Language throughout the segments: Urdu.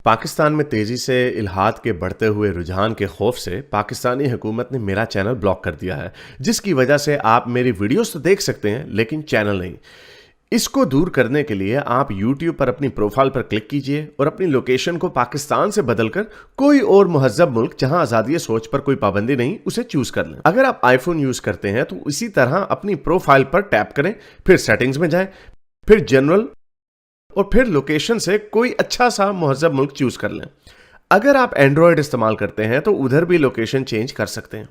پاکستان میں تیزی سے الحاد کے بڑھتے ہوئے رجحان کے خوف سے پاکستانی حکومت نے میرا چینل بلاک کر دیا ہے، جس کی وجہ سے آپ میری ویڈیوز تو دیکھ سکتے ہیں لیکن چینل نہیں۔ اس کو دور کرنے کے لیے آپ یوٹیوب پر اپنی پروفائل پر کلک کیجئے اور اپنی لوکیشن کو پاکستان سے بدل کر کوئی اور مہذب ملک جہاں آزادی سوچ پر کوئی پابندی نہیں اسے چوز کر لیں۔ اگر آپ آئی فون یوز کرتے ہیں تو اسی طرح اپنی پروفائل پر ٹیپ کریں، پھر سیٹنگز میں جائیں، پھر جنرل اور پھر لوکیشن سے کوئی اچھا سا مہذب ملک چوز کر لیں۔ اگر آپ اینڈرائیڈ استعمال کرتے ہیں تو ادھر بھی لوکیشن چینج کر سکتے ہیں۔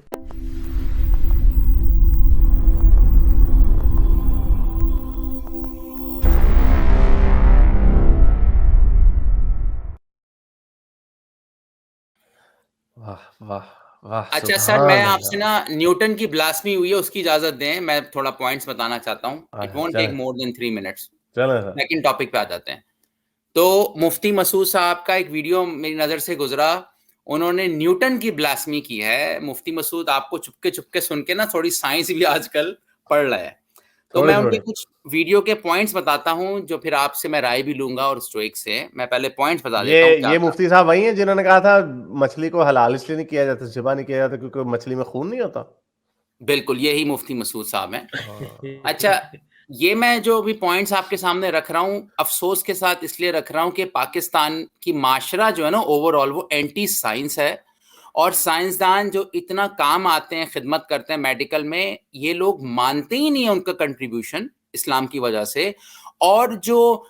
واہ واہ واہ، اچھا سر، میں سبحان آپ سے اللہ۔ نا نیوٹن کی بلاسمی ہوئی ہے، اس کی اجازت دیں، میں تھوڑا پوائنٹس بتانا چاہتا ہوں. اٹ وونٹ ٹیک چلیں مور دین 3 منٹس. چلیں سر۔ سیکنڈ ٹاپک پہ آ جاتے ہیں. تو مفتی مسعود صاحب کا ایک ویڈیو میری نظر سے گزرا، انہوں نے نیوٹن کی بلاسمی کی ہے. مفتی مسعود آپ کو چپکے چپکے سن کے نا تھوڑی سائنس بھی آج کل پڑھ رہے ہیں، تو میں تھوڑے ان کے تھوڑے کچھ ویڈیو کے پوائنٹس بتاتا ہوں جو پھر آپ سے میں رائے بھی لوں گا. اور اسٹوئک سے میں پہلے پوائنٹس بتا دیتا ہوں کیا یہ تھا. مفتی صاحب وہی ہیں جنہوں نے کہا تھا مچھلی کو حلال اس لیے نہیں کیا جاتا، ذبح نہیں کیا جاتا کیونکہ مچھلی میں خون نہیں ہوتا۔ بالکل یہی مفتی مسعود صاحب ہیں. اچھا، یہ میں جو بھی پوائنٹس آپ کے سامنے رکھ رہا ہوں، افسوس کے ساتھ اس لیے رکھ رہا ہوں کہ پاکستان کی معاشرہ جو ہے نا اوور آل وہ اینٹی سائنس ہے. اور سائنسدان جو اتنا کام آتے ہیں، خدمت کرتے ہیں میڈیکل میں، یہ لوگ مانتے ہی نہیں ہیں ان کا کنٹریبیوشن اسلام کی وجہ سے. اور جو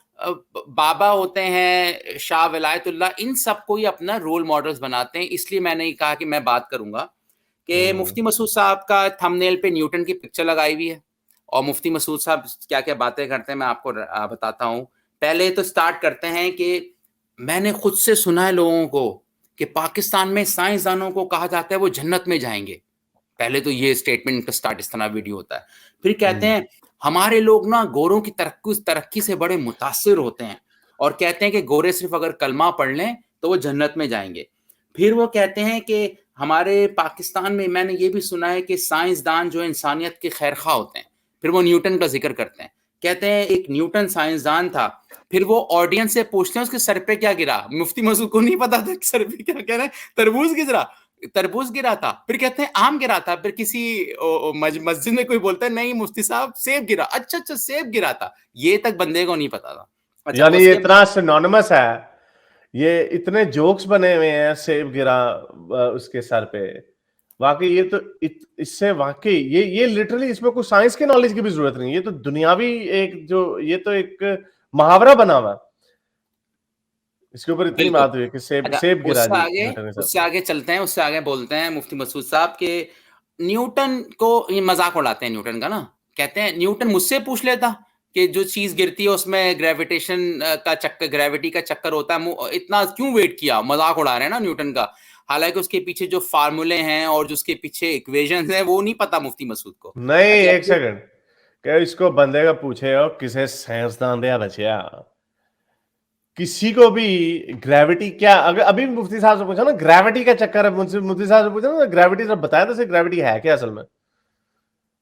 بابا ہوتے ہیں، شاہ ولایت اللہ، ان سب کو ہی اپنا رول ماڈلز بناتے ہیں. اس لیے میں نے کہا کہ میں بات کروں گا کہ مفتی مسعود صاحب کا تھم نیل پہ نیوٹن کی پکچر لگائی ہوئی ہے. اور مفتی مسعود صاحب کیا کیا باتیں کرتے ہیں میں آپ کو بتاتا ہوں. پہلے تو سٹارٹ کرتے ہیں کہ میں نے خود سے سنا ہے لوگوں کو کہ پاکستان میں سائنسدانوں کو کہا جاتا ہے وہ جنت میں جائیں گے. پہلے تو یہ سٹیٹمنٹ کا سٹارٹ اس طرح ویڈیو ہوتا ہے. پھر کہتے ہیں ہمارے لوگ نا گوروں کی ترقی سے بڑے متاثر ہوتے ہیں اور کہتے ہیں کہ گورے صرف اگر کلمہ پڑھ لیں تو وہ جنت میں جائیں گے. پھر وہ کہتے ہیں کہ ہمارے پاکستان میں نے یہ بھی سنا ہے کہ سائنسدان جو انسانیت کے خیرخواہ ہوتے ہیں. پھر وہ نیوٹن کا ذکر کرتے ہیں، کہتے ہیں ایک نیوٹن سائنسدان تھا. پھر وہ آڈینس سے پوچھتے ہیں اس کے سر پہ کیا گرا. مفتی مسعود کو نہیں پتا تھا کہ سر پہ کیا کہہ رہے ہیں. تربوز گرا تھا. پھر کہتے ہیں آم گرا تھا. پھر کسی مسجد میں کوئی بولتا ہے نہیں مفتی صاحب سیب گرا. اچھا سیب گرا تھا. یہ تک بندے کو نہیں پتا تھا. اچھا یعنی اس یہ کے اتنا سینونیمس ہے، یہ اتنے جوکس بنے ہوئے ہیں سیب گرا اس کے سر پہ. واقعی یہ تو اس سے واقعی یہ لٹرلی اس میں کوئی سائنس کے نالج کی بھی ضرورت نہیں. یہ تو دنیاوی یہ تو ایک محاورہ بنا ہوا. اس کے اوپر اتنی بالکل. بات ہوئی کہ اچھا سیب گرا جی نیوٹن کے سر اس سے آگے چلتے ہیں. اس سے آگے بولتے ہیں مفتی مسعود صاحب کہ نیوٹن کو یہ مذاق اڑاتے ہیں نیوٹن کا نا. کہتے ہیں نیوٹن مجھ سے پوچھ لیتا کہ جو چیز گرتی ہے اس میں گریوٹی کا چکر ہوتا ہے، اتنا کیوں ویٹ کیا. مذاق اڑا رہے ہیں نا نیوٹن کا. حالانکہ اس کے پیچھے جو فارمولے ہیں اور جو اس کے پیچھے ایکویشنز ہیں وہ نہیں پتا مفتی مسعود کو. نہیں. اچھا ایک سیکنڈ کہ اس کو بندے کا پوچھے ہو کسے سائنسدان دیا بچیا کسی کو بھی گریوٹی کیا. اگر ابھی مفتی صاحب سے پوچھا نا گریوٹی کا چکر ہے، مفتی صاحب سے پوچھا نا گریوٹی سے بتایا تو گریوٹی ہے کیا اصل میں،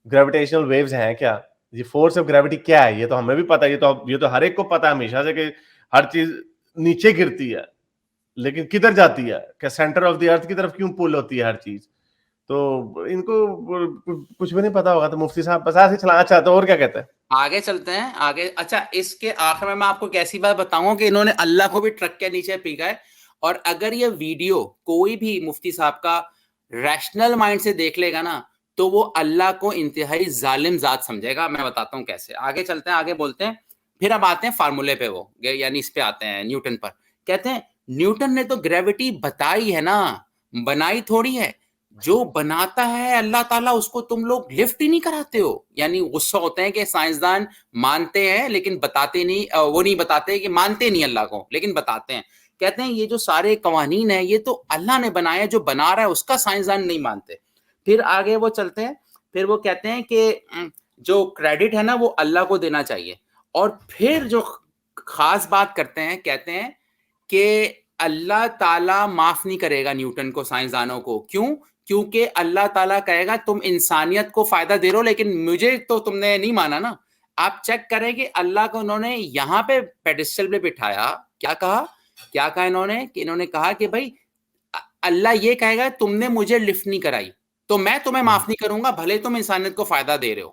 گریویٹیشنل ویوز ہیں کیا، یہ فورس آف گریوٹی کیا ہے. یہ تو ہمیں بھی پتا ہے، یہ تو ہر ایک کو پتا ہے ہمیشہ سے کہ ہر چیز نیچے گرتی ہے لیکن کدھر جاتی ہے، کہ سینٹر آف دی ارتھ کی طرف کیوں پول ہوتی ہے ہر چیز. تو ان کو کچھ بھی نہیں پتا ہوگا. تو مفتی صاحب بس ایسے چلانا چاہتے. اور کیا کہتے ہیں آگے چلتے ہیں آگے. اچھا اس کے آخر میں آپ کو کیسی بات بتاؤں کہ انہوں نے اللہ کو بھی ٹرک کے نیچے پھینکا ہے. اور اگر یہ ویڈیو کوئی بھی مفتی صاحب کا ریشنل مائنڈ سے دیکھ لے گا نا تو وہ اللہ کو انتہائی ظالم ذات سمجھے گا. میں بتاتا ہوں کیسے. آگے چلتے ہیں آگے بولتے ہیں. پھر اب آتے ہیں فارمولے پہ، وہ یعنی اس پہ آتے ہیں نیوٹن پر. کہتے ہیں نیوٹن نے تو گریوٹی بتائی ہے نا، بنائی تھوڑی ہے. جو بناتا ہے اللہ تعالیٰ اس کو تم لوگ لفٹ ہی نہیں کراتے ہو. یعنی غصہ ہوتے ہیں کہ سائنسدان مانتے ہیں لیکن بتاتے نہیں، وہ نہیں بتاتے کہ مانتے نہیں اللہ کو لیکن بتاتے ہیں. کہتے ہیں یہ جو سارے قوانین ہیں یہ تو اللہ نے بنایا، جو بنا رہا ہے اس کا سائنسدان نہیں مانتے. پھر آگے وہ چلتے ہیں. پھر وہ کہتے ہیں کہ جو کریڈٹ ہے نا وہ اللہ کو دینا چاہیے. اور پھر جو خاص بات کرتے ہیں، کہتے ہیں کہ اللہ تعالیٰ معاف نہیں کرے گا نیوٹن کو، سائنسدانوں کو. کیونکہ اللہ تعالیٰ کہے گا تم انسانیت کو فائدہ دے رہے ہو لیکن مجھے تو تم نے نہیں مانا نا. آپ چیک کریں کہ اللہ کو انہوں نے یہاں پہ پیڈسٹل پہ بٹھایا. کیا کہا کیا کہا انہوں نے کہ انہوں نے کہا کہ بھائی اللہ یہ کہے گا تم نے مجھے لفٹ نہیں کرائی تو میں تمہیں معاف نہیں کروں گا بھلے تم انسانیت کو فائدہ دے رہے ہو.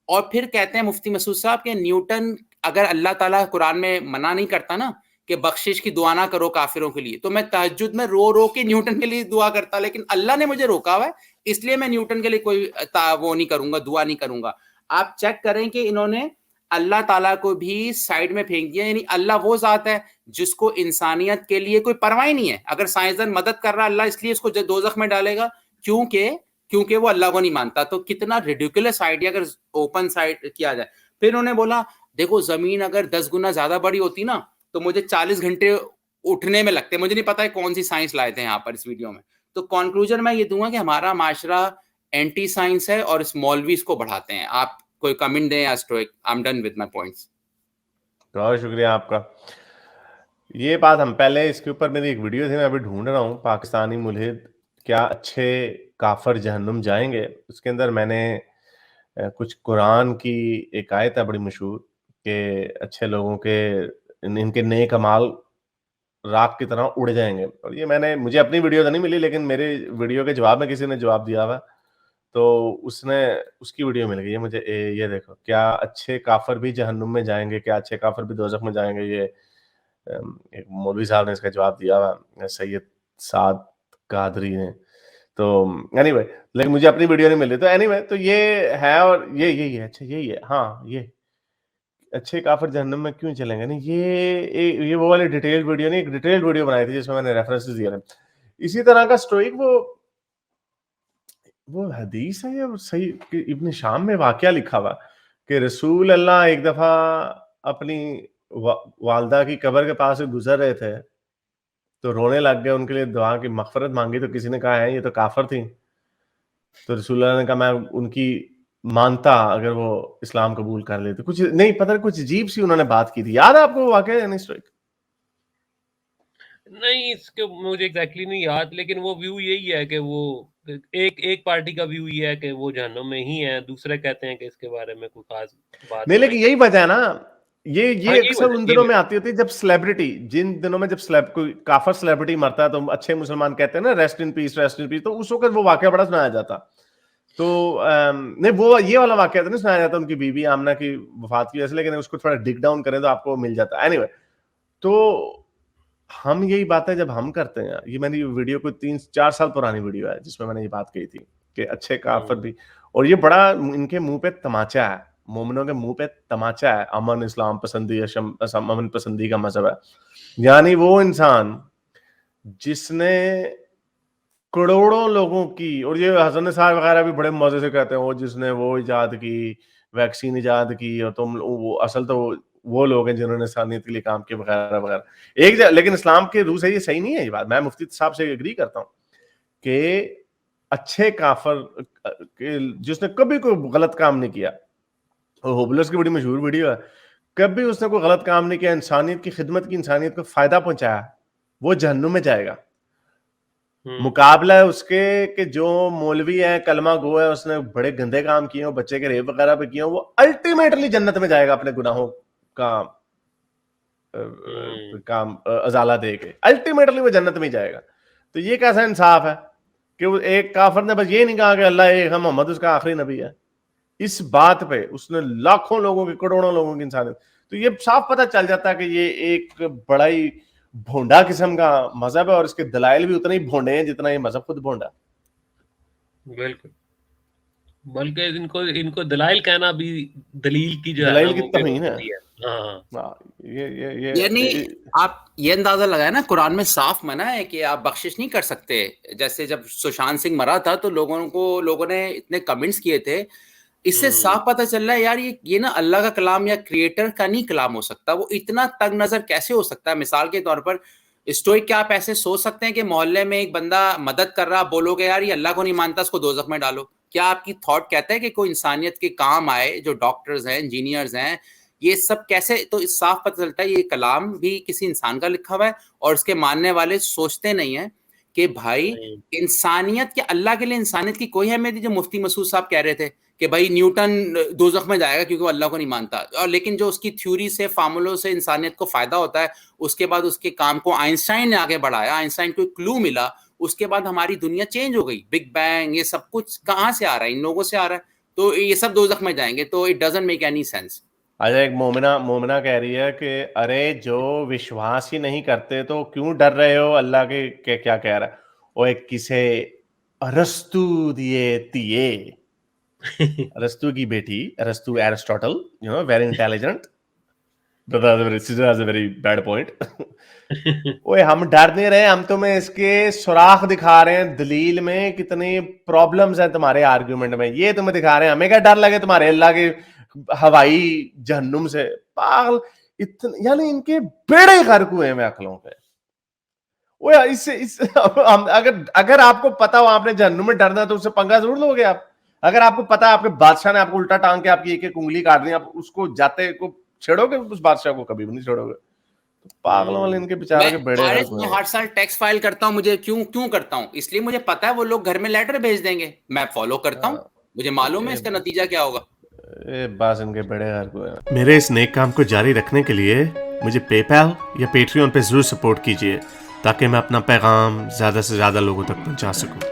اور پھر کہتے ہیں مفتی مسعود صاحب کہ نیوٹن اگر اللہ تعالیٰ قرآن میں منع نہیں کرتا نا کہ بخشش کی دعا نہ کرو کافروں کے لیے تو میں تہجد میں رو رو کے نیوٹن کے لیے دعا کرتا, لیکن اللہ نے مجھے روکا ہوا ہے اس لیے میں نیوٹن کے لیے کوئی وہ نہیں کروں گا, دعا نہیں کروں گا. آپ چیک کریں کہ انہوں نے اللہ تعالیٰ کو بھی سائڈ میں پھینک دیا, یعنی اللہ وہ ذات ہے جس کو انسانیت کے لیے کوئی پرواہ نہیں ہے. اگر سائنسدان مدد کر رہا اللہ اس لیے اس کو دوزخ میں ڈالے گا کیونکہ وہ اللہ کو نہیں مانتا. تو کتنا ریڈیکولس آئیڈیا اگر اوپن سائڈ کیا جائے. پھر انہوں نے بولا دیکھو زمین اگر 10 گنا زیادہ بڑی ہوتی نا تو مجھے 40 گھنٹے اٹھنے میں لگتے. مجھے نہیں پتا ہے کون سی سائنس لائے تھے یہاں پر اس ویڈیو میں. تو کنکلوژن میں یہ دوں گا کہ ہمارا معاشرہ اینٹی سائنس ہے اور اس مولوی اس کو بڑھاتے ہیں. آپ کوئی کمنٹ دیں یا اسٹوئک. I am done with my points. بہت شکریہ آپ کا. یہ بات ہم پہلے اس کے اوپر میری ایک ویڈیو تھی, میں ابھی ڈھونڈ رہا ہوں, پاکستانی ملحد کیا اچھے کافر جہنم جائیں گے. اس کے اندر میں نے کچھ قرآن کی ایک آیت ہے بڑی مشہور کہ اچھے لوگوں کے ان کے نیک اعمال راک کی طرح اڑ جائیں گے. اور یہ مجھے اپنی ویڈیو تو نہیں ملی لیکن میرے ویڈیو کے جواب میں کسی نے جواب دیا ہوا تو اس کی ویڈیو مل گئی ہے مجھے. یہ دیکھو, کیا اچھے کافر بھی جہنم میں جائیں گے, کیا اچھے کافر بھی دوزخ میں جائیں گے. یہ ایک مولوی صاحب نے اس کا جواب دیا ہوا, سید سعد قادری نے. تو اینی وے, لیکن مجھے اپنی ویڈیو نہیں ملی. تو اینی وے, تو یہ ہے اور یہی ہے. اچھا یہی ہے, ہاں یہ اچھے کافر جہنم میں کیوں چلیں گے. نہیں یہ وہ والی ڈیٹیل ویڈیو نہیں, ایک ڈیٹیل ویڈیو بنائی تھی جس میں نے ریفرنسز دیا. اسی طرح کا اسٹوئک وہ حدیث ہے یا صحیح کہ ابن شام میں واقعہ لکھا ہوا کہ رسول اللہ ایک دفعہ اپنی والدہ کی قبر کے پاس سے گزر رہے تھے تو رونے لگ گئے, ان کے لیے دعا کی مغفرت مانگی تو کسی نے کہا ہے یہ تو کافر تھی. تو رسول اللہ نے کہا میں ان کی مانتا اگر وہ اسلام قبول کر لیتے. کچھ نہیں پتہ, کچھ عجیب سی انہوں نے بات کی تھی. یاد ہے آپ کو وہ واقعہ یا نہیں؟ نہیں اس کے مجھے ایگزیکٹلی نہیں یاد, لیکن وہ ویو یہی ہے کہ وہ ایک پارٹی کا ویو یہ ہے کہ وہ جہنم میں ہی ہے, دوسرے کہتے ہیں کہ اس کے بارے میں کوئی خاص بات نہیں. لیکن یہی وجہ ہے نا, یہ اکثر ان دنوں میں آتی ہوتی ہے جب سیلیبریٹی, جن دنوں میں جب کوئی کافر سیلیبریٹی مرتا ہے تو اچھے مسلمان کہتے ہیں نا rest in piece rest in پیس, تو اس وقت وہ واقعہ بڑا سنایا جاتا. تو نہیں وہ یہ والا واقعہ تو نہیں سنایا جاتا ان کی بیوی آمنہ کی وفات کی وجہ سے, لیکن اس کو تھوڑا ڈگ ڈاؤن کریں تو آپ کو مل جاتا ہے. اینی وے, تو ہم یہی باتیں جب ہم کرتے ہیں, یہ میں نے ویڈیو کوئی 3-4 سال پرانی ویڈیو ہے جس میں میں نے یہ بات کہی تھی کہ اچھے کافر بھی, اور یہ بڑا ان کے منہ پہ تماچا ہے, مومنوں کے منہ پہ تماچا ہے. امن اسلام پسندی, امن پسندی کا مذہب ہے. یعنی وہ انسان جس نے کروڑوں لوگوں کی, اور یہ حسن صاحب وغیرہ بھی بڑے مزے سے کہتے ہیں وہ جس نے وہ ایجاد کی, ویکسین ایجاد کی, اور تم وہ اصل تو وہ لوگ ہیں جنہوں نے انسانیت کے لیے کام کیا وغیرہ وغیرہ. لیکن اسلام کے روح سے یہ صحیح نہیں ہے. یہ بات میں مفتی صاحب سے اگری کرتا ہوں کہ اچھے کافر جس نے کبھی کوئی غلط کام نہیں کیا, اور ہوبلس کی بڑی مشہور ویڈیو ہے, کبھی اس نے کوئی غلط کام نہیں کیا, انسانیت کی خدمت کی, انسانیت کو فائدہ پہنچایا, وہ جہنم میں جائے گا. مقابلہ ہے اس کے کہ جو مولوی ہے کلمہ گو ہے, اس نے بڑے گندے کام کیے ہوں, بچے کے ریپ وغیرہ پہ کیے ہوں, وہ الٹیمیٹلی جنت میں جائے گا اپنے گناہوں کا ازالہ دے کے. الٹیمیٹلی وہ جنت میں جائے گا. تو یہ کیسا انصاف ہے کہ وہ ایک کافر نے بس یہ نہیں کہا کہ اللہ ایک ہے, محمد اس کا آخری نبی ہے. اس بات پہ اس نے لاکھوں لوگوں کی, کروڑوں لوگوں کی انسانیت. تو یہ صاف پتہ چل جاتا ہے کہ یہ ایک بڑا ہی بھونڈا قسم کا مذہب ہے, اور اس کے دلائل بھی اتنے ہی بھونڈے ہیں جتنا یہ مذہب خود بھونڈا. بالکل, بلکہ ان کو دلائل کہنا بھی دلیل کی جو دلائل کی توہین ہے. یعنی آپ یہ اندازہ لگائے نا قرآن میں صاف منع ہے کہ آپ بخشش نہیں کر سکتے. جیسے جب سشانت سنگھ مرا تھا تو لوگوں نے اتنے کمنٹس کیے تھے, اس سے صاف پتہ چل رہا ہے یار یہ نا اللہ کا کلام یا کریٹر کا نہیں کلام ہو سکتا. وہ اتنا تنگ نظر کیسے ہو سکتا ہے؟ مثال کے طور پر اسٹوئک, کیا آپ ایسے سوچ سکتے ہیں کہ محلے میں ایک بندہ مدد کر رہا, بولو گے یار یہ اللہ کو نہیں مانتا, اس کو دوزخ میں ڈالو؟ کیا آپ کی تھاٹ کہتا ہے کہ کوئی انسانیت کے کام آئے, جو ڈاکٹرز ہیں, انجینئرز ہیں, یہ سب کیسے؟ تو اس صاف پتہ چلتا ہے یہ کلام بھی کسی انسان کا لکھا ہوا ہے, اور اس کے ماننے والے سوچتے نہیں ہیں کہ بھائی انسانیت کے, اللہ کے لیے انسانیت کی کوئی اہمیت نہیں. جو مفتی مسعود صاحب کہہ رہے تھے کہ بھائی نیوٹن دوزخ میں جائے گا کیونکہ وہ اللہ کو نہیں مانتا, اور لیکن جو اس کی تھیوری سے فارمولوں سے انسانیت کو فائدہ ہوتا ہے, اس کے بعد اس کے کام کو آئنسٹائن نے آگے بڑھایا, آئنسٹائن کو ایک کلو ملا, اس کے بعد ہماری دنیا چینج ہو گئی, بگ بینگ, یہ سب کچھ کہاں سے آ رہا ہے, ان لوگوں سے آ رہا ہے, تو یہ سب دوزخ میں جائیں گے, تو it doesn't make any sense. اچھا, ایک مومنہ کہہ رہی ہے کہ ارے جو وشواس ہی نہیں کرتے تو کیوں ڈر رہے ہو اللہ کے, کیا کہہ رہا ہے وہ, ایک کسے ارسطو دیے تیے, ارسطو کی بیٹی, ارسطو Aristotle, very intelligent, very bad point. اوے ہم ڈر نہیں رہے, ہم تمہیں اس کے سوراخ دکھا رہے ہیں, دلیل میں کتنی پرابلمز ہیں تمہارے آرگیومنٹ میں, یہ تمہیں دکھا رہے ہیں, ہمیں کیا ڈر لگے تمہارے اللہ کے ہوائی جہنم سے, پاگل یعنی ان کے بیڑے غرق ہوئے ہیں عقلوں پہ. اگر آپ کو پتا ہو آپ نے جہنم میں ڈرنا تو اس سے پنگا ضرور لو گے آپ. اگر آپ کو پتا آپ کے بادشاہ نے آپ کو الٹا ٹانگ کے آپ کی ایک ایک انگلی کاٹ دی, آپ اس کو جاتے کو چھیڑو گے, اس بادشاہ کو کبھی بھی نہیں چھیڑو گے. پاگلوں والے ان کے بیچارے کے بیڑے غرق ہوئے ہیں. ہر سال ٹیکس فائل کرتا ہوں, مجھے کیوں کرتا ہوں, اس لیے مجھے پتا ہے وہ لوگ گھر میں لیٹر بھیج دیں گے, میں فالو کرتا ہوں, مجھے معلوم ہے اس کا نتیجہ کیا ہوگا. بس ان کے بڑے غرق ہوئے ہیں. میرے اس نیک کام کو جاری رکھنے کے لیے مجھے پے پیل یا پیٹریون پہ ضرور سپورٹ کیجیے تاکہ میں اپنا پیغام زیادہ سے زیادہ لوگوں تک پہنچا سکوں.